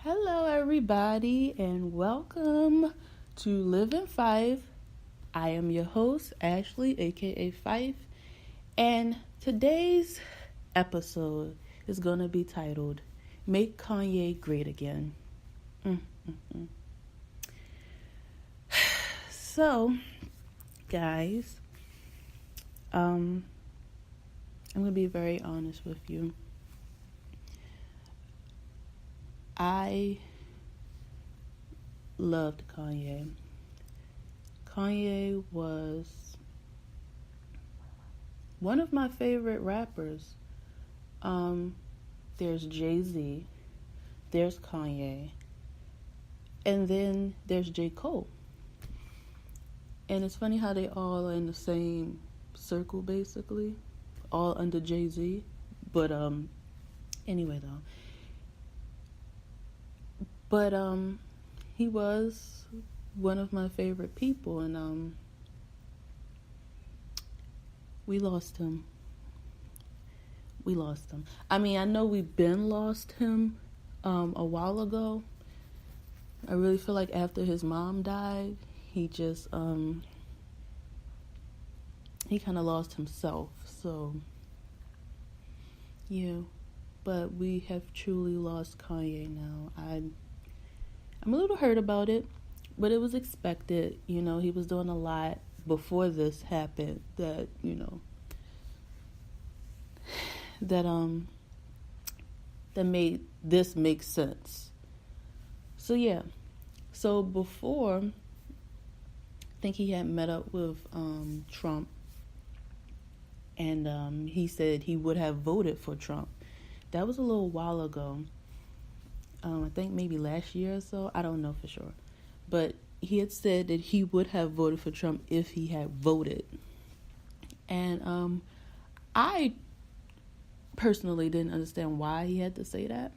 Hello, everybody, and welcome to Live in Fife. I am your host, Ashley, aka Fife, and today's episode is going to be titled Make Kanye Great Again. So, guys, I'm going to be very honest with you. I loved Kanye. Kanye was one of my favorite rappers. There's Jay-Z, there's Kanye, and then there's J. Cole. And it's funny how they all are in the same circle, basically, all under Jay-Z. But anyway, though. But he was one of my favorite people, and we lost him. I mean, I know we've been lost him a while ago. I really feel like after his mom died, he just he kind of lost himself. So yeah, but we have truly lost Kanye now. I'm a little hurt about it, but it was expected. You know, he was doing a lot before this happened that, that made this make sense. So yeah. So before, I think he had met up with Trump, and he said he would have voted for Trump. That was a little while ago. I think maybe last year or so. I don't know for sure. But he had said that he would have voted for Trump if he had voted. And I personally didn't understand why he had to say that.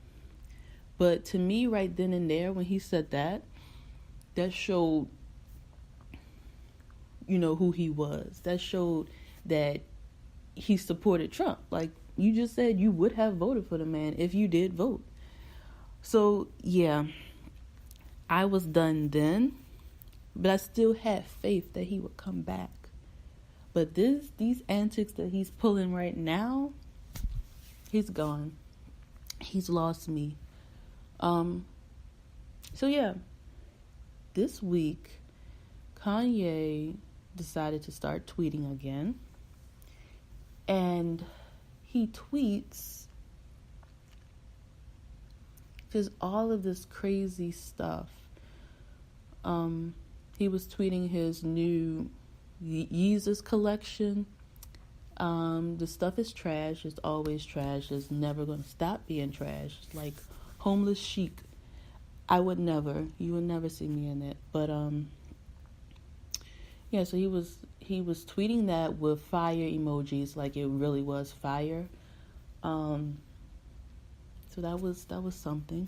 But to me, right then and there, when he said that, that showed, who he was. That showed that he supported Trump. Like, you just said you would have voted for the man if you did vote. So, yeah, I was done then, but I still had faith that he would come back. But these antics that he's pulling right now, he's gone. He's lost me. So, yeah, this week, Kanye decided to start tweeting again. And he tweets just all of this crazy stuff. He was tweeting his new Yeezus collection. The stuff is trash. It's always trash. It's never going to stop being trash. It's like homeless chic. You would never see me in it. But yeah, so he was tweeting that with fire emojis, like it really was fire. So that was something.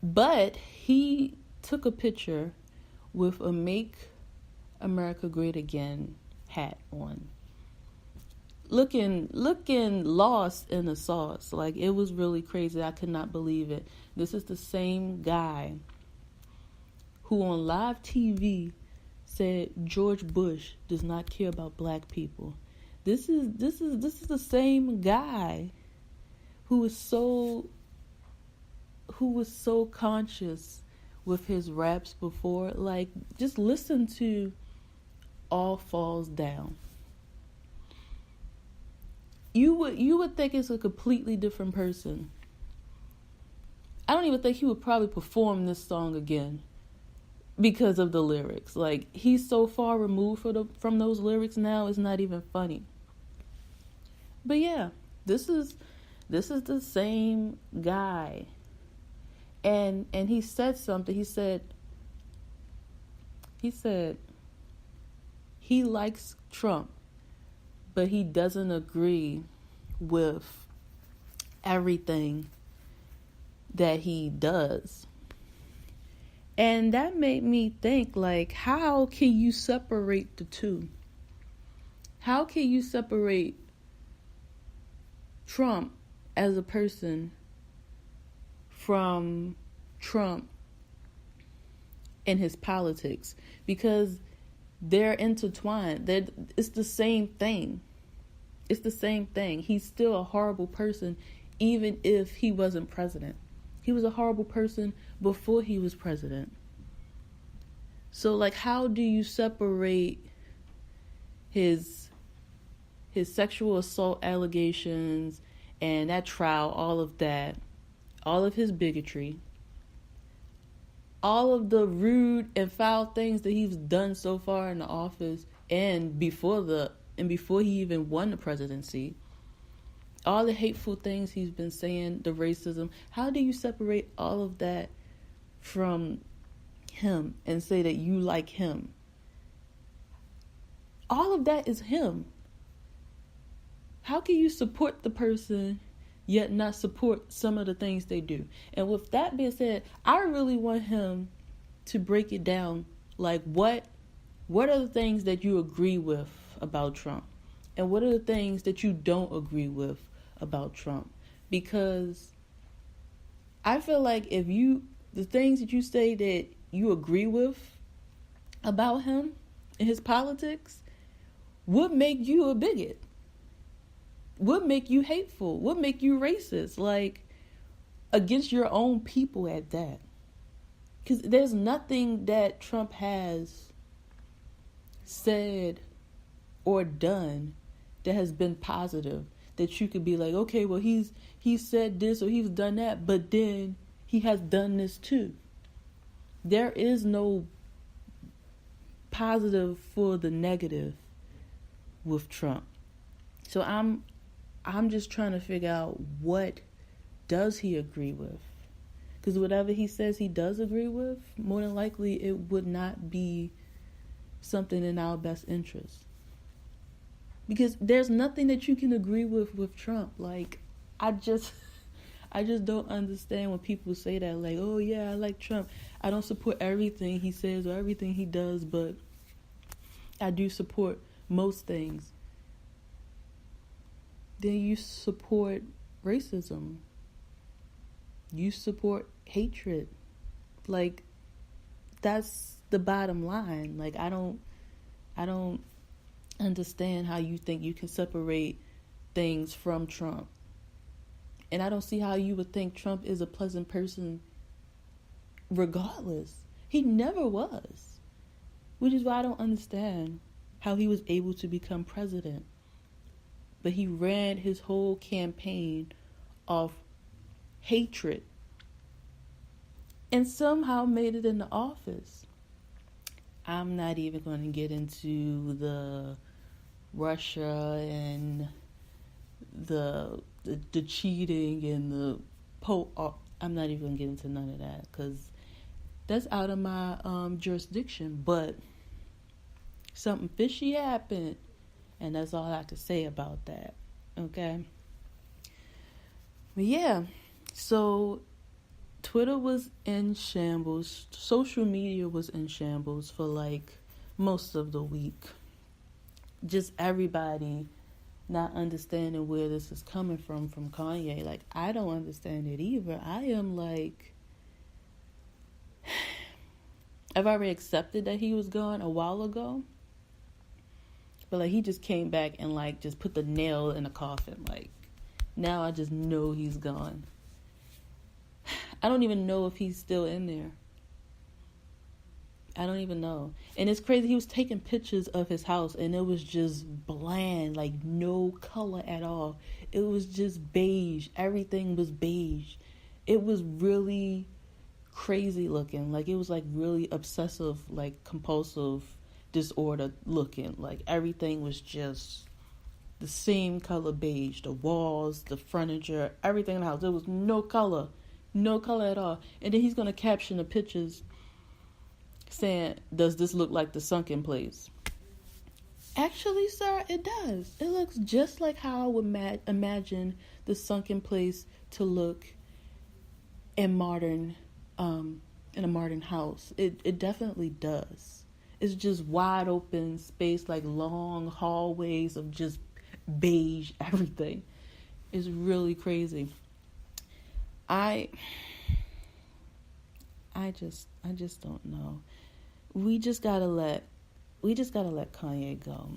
But he took a picture with a Make America Great Again hat on. Looking lost in the sauce. Like, it was really crazy. I could not believe it. This is the same guy who on live TV said George Bush does not care about black people. This is the same guy who was so conscious with his raps before. Like, just listen to All Falls Down. You would think it's a completely different person. I don't even think he would probably perform this song again because of the lyrics. Like, he's so far removed from those lyrics now, it's not even funny. But yeah, this is the same guy. And he said something. He said he likes Trump, but he doesn't agree with everything that he does. And that made me think, like, how can you separate the two? How can you separate Trump as a person from Trump and his politics, because they're intertwined. It's the same thing. It's the same thing. He's still a horrible person, even if he wasn't president. He was a horrible person before he was president. So, like, how do you separate his sexual assault allegations and that trial, all of that, all of his bigotry, all of the rude and foul things that he's done so far in the office and before he even won the presidency, all the hateful things he's been saying, the racism? How do you separate all of that from him and say that you like him? All of that is him. How can you support the person yet not support some of the things they do? And with that being said, I really want him to break it down. Like, what are the things that you agree with about Trump? And what are the things that you don't agree with about Trump? Because I feel like the things that you say that you agree with about him and his politics would make you a bigot, would make you hateful, would make you racist, like, against your own people at that. Because there's nothing that Trump has said or done that has been positive that you could be like, okay, well, he's said this or he's done that, but then he has done this too. There is no positive for the negative with Trump. So I'm just trying to figure out, what does he agree with? Because whatever he says he does agree with, more than likely it would not be something in our best interest. Because there's nothing that you can agree with Trump. Like, I just don't understand when people say that, like, oh yeah, I like Trump. I don't support everything he says or everything he does, but I do support most things. Then you support racism. You support hatred. Like, that's the bottom line. Like, I don't understand how you think you can separate things from Trump. And I don't see how you would think Trump is a pleasant person regardless. He never was. Which is why I don't understand how he was able to become president. But he ran his whole campaign off hatred and somehow made it in the office. I'm not even going to get into the Russia and the cheating and the I'm not even going to get into none of that, because that's out of my jurisdiction. But something fishy happened, and that's all I have to say about that. Okay? But yeah, so Twitter was in shambles. Social media was in shambles for like most of the week. Just everybody not understanding where this is coming from Kanye. Like, I don't understand it either. I am like, I've already accepted that he was gone a while ago. But like, he just came back and like just put the nail in the coffin. Like, now I just know he's gone. I don't even know if he's still in there. I don't even know. And it's crazy. He was taking pictures of his house and it was just bland, like no color at all. It was just beige. Everything was beige. It was really crazy looking. Like, it was like really obsessive, like compulsive disorder looking. Like, everything was just the same color beige. The walls, the furniture, everything in the house. There was no color at all. And then he's going to caption the pictures saying, does this look like the sunken place? Actually, sir, it does. It looks just like how I would imagine the sunken place to look in a modern house. It definitely does. It's just wide open space, like long hallways of just beige everything. It's really crazy. I just don't know. We just gotta let Kanye go.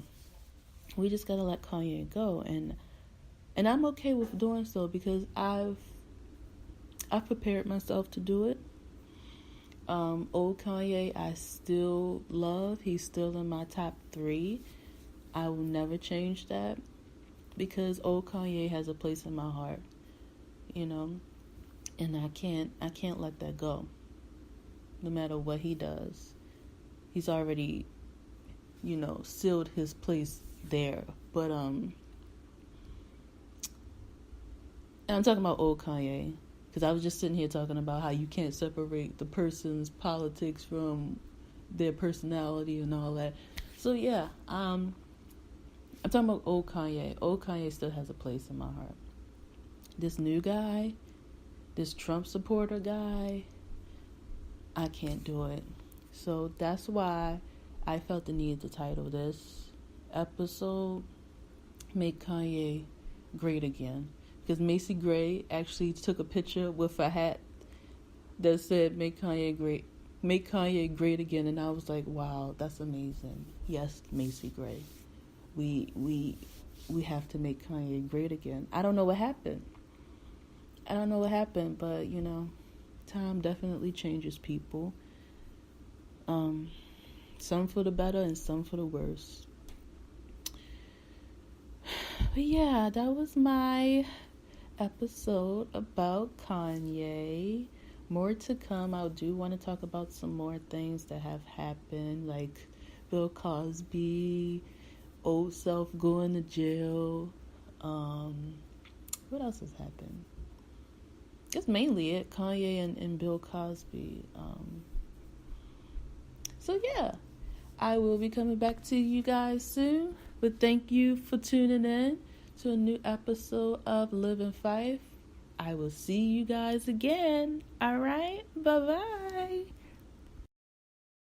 We just gotta let Kanye go, and I'm okay with doing so because I've prepared myself to do it. Old Kanye, I still love. He's still in my top 3. I will never change that because old Kanye has a place in my heart, and I can't let that go. No matter what he does, he's already, sealed his place there. But and I'm talking about old Kanye. Because I was just sitting here talking about how you can't separate the person's politics from their personality and all that. So, yeah, I'm talking about old Kanye. Old Kanye still has a place in my heart. This new guy, this Trump supporter guy, I can't do it. So that's why I felt the need to title this episode, Make Kanye Great Again. Because Macy Gray actually took a picture with a hat that said "Make Kanye Great Again," and I was like, "Wow, that's amazing." Yes, Macy Gray, we have to make Kanye great again. I don't know what happened, but time definitely changes people. Some for the better and some for the worse. But yeah, that was my episode about Kanye. More to come. I do want to talk about some more things that have happened, like Bill Cosby, old self going to jail. What else has happened? That's mainly it. Kanye and Bill Cosby. So yeah, I will be coming back to you guys soon. But thank you for tuning in to a new episode of Live in Fife. I will see you guys again. All right? Bye-bye.